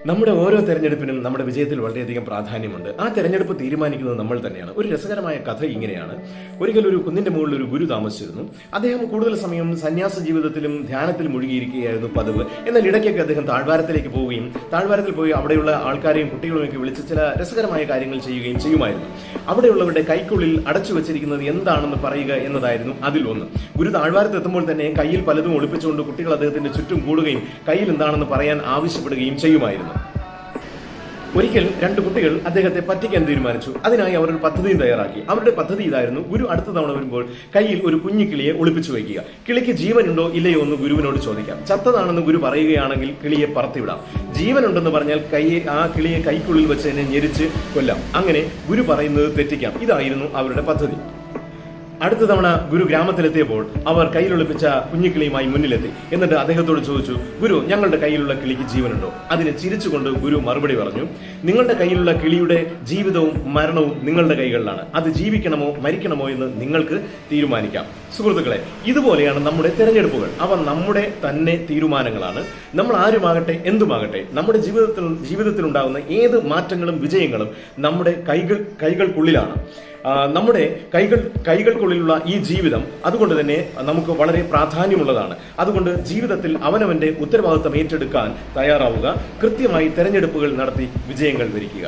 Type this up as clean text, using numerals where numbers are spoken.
നമ്മുടെ ഓരോ തെരഞ്ഞെടുപ്പിനും നമ്മുടെ വിജയത്തിൽ വളരെയധികം പ്രാധാന്യമുണ്ട്. ആ തെരഞ്ഞെടുപ്പ് തീരുമാനിക്കുന്നത് നമ്മൾ തന്നെയാണ്. ഒരു രസകരമായ കഥ ഇങ്ങനെയാണ്. ഒരിക്കൽ ഒരു കുന്നിന്റെ മുകളിൽ ഒരു ഗുരു താമസിച്ചിരുന്നു. അദ്ദേഹം കൂടുതൽ സമയം സന്യാസ ജീവിതത്തിലും ധ്യാനത്തിലും മുഴുകിയിരിക്കുകയായിരുന്നു പതിവ്. എന്നാൽ ഇടയ്ക്കൊക്കെ അദ്ദേഹം താഴ്വാരത്തിലേക്ക് പോവുകയും താഴ്വാരത്തിൽ പോയി അവിടെയുള്ള ആൾക്കാരെയും കുട്ടികളെയൊക്കെ വിളിച്ച് ചില രസകരമായ കാര്യങ്ങൾ ചെയ്യുകയും ചെയ്യുമായിരുന്നു. അവിടെയുള്ളവരുടെ കൈക്കുള്ളിൽ അടച്ചു വെച്ചിരിക്കുന്നത് എന്താണെന്ന് പറയുക എന്നതായിരുന്നു അതിൽ ഒന്ന്. ഗുരു താഴ്വാരത്ത് എത്തുമ്പോൾ തന്നെ കയ്യിൽ പലതും ഒളിപ്പിച്ചുകൊണ്ട് കുട്ടികൾ അദ്ദേഹത്തിന്റെ ചുറ്റും കൂടുകയും കയ്യിൽ എന്താണെന്ന് പറയാൻ ആവശ്യപ്പെടുകയും ചെയ്യുമായിരുന്നു. ഒരിക്കൽ രണ്ട് കുട്ടികൾ അദ്ദേഹത്തെ പറ്റിക്കാൻ തീരുമാനിച്ചു. അതിനായി അവർ ഒരു പദ്ധതിയും തയ്യാറാക്കി. അവരുടെ പദ്ധതി ഇതായിരുന്നു: ഗുരു അടുത്ത തവണ വരുമ്പോൾ കയ്യിൽ ഒരു കുഞ്ഞു കിളിയെ ഒളിപ്പിച്ചു വയ്ക്കുക. കിളിക്ക് ജീവനുണ്ടോ ഇല്ലയോ എന്ന് ഗുരുവിനോട് ചോദിക്കാം. ചത്തതാണെന്ന് ഗുരു പറയുകയാണെങ്കിൽ കിളിയെ പറത്തിവിടാം. ജീവനുണ്ടെന്ന് പറഞ്ഞാൽ ആ കിളിയെ കൈക്കുള്ളിൽ വെച്ച് തന്നെ ഞെരിച്ച് കൊല്ലാം. അങ്ങനെ ഗുരു പറയുന്നത് തെറ്റിക്കാം. ഇതായിരുന്നു അവരുടെ പദ്ധതി. അടുത്ത തവണ ഗുരു ഗ്രാമത്തിലെത്തിയപ്പോൾ അവർ കയ്യിലൊളിപ്പിച്ച കുഞ്ഞിക്കിളിയുമായി മുന്നിലെത്തി. എന്നിട്ട് അദ്ദേഹത്തോട് ചോദിച്ചു: ഗുരു, ഞങ്ങളുടെ കയ്യിലുള്ള കിളിക്ക് ജീവനുണ്ടോ? അതിനെ ചിരിച്ചുകൊണ്ട് ഗുരു മറുപടി പറഞ്ഞു: നിങ്ങളുടെ കയ്യിലുള്ള കിളിയുടെ ജീവിതവും മരണവും നിങ്ങളുടെ കൈകളിലാണ്. അത് ജീവിക്കണമോ മരിക്കണമോ എന്ന് നിങ്ങൾക്ക് തീരുമാനിക്കാം. സുഹൃത്തുക്കളെ, ഇതുപോലെയാണ് നമ്മുടെ തെരഞ്ഞെടുപ്പുകൾ. അവ നമ്മുടെ തന്നെ തീരുമാനങ്ങളാണ്. നമ്മൾ ആരുമാകട്ടെ എന്തുമാകട്ടെ, നമ്മുടെ ജീവിതത്തിൽ ഉണ്ടാകുന്ന ഏത് മാറ്റങ്ങളും വിജയങ്ങളും നമ്മുടെ കൈകൾക്കുള്ളിലാണ്. നമ്മുടെ കൈകൾക്കുള്ളിലുള്ള ഈ ജീവിതം അതുകൊണ്ട് തന്നെ നമുക്ക് വളരെ പ്രാധാന്യമുള്ളതാണ്. അതുകൊണ്ട് ജീവിതത്തിൽ അവനവന്റെ ഉത്തരവാദിത്തം ഏറ്റെടുക്കാൻ തയ്യാറാവുക. കൃത്യമായി തെരഞ്ഞെടുപ്പുകൾ നടത്തി വിജയങ്ങൾ വരിക്കുക.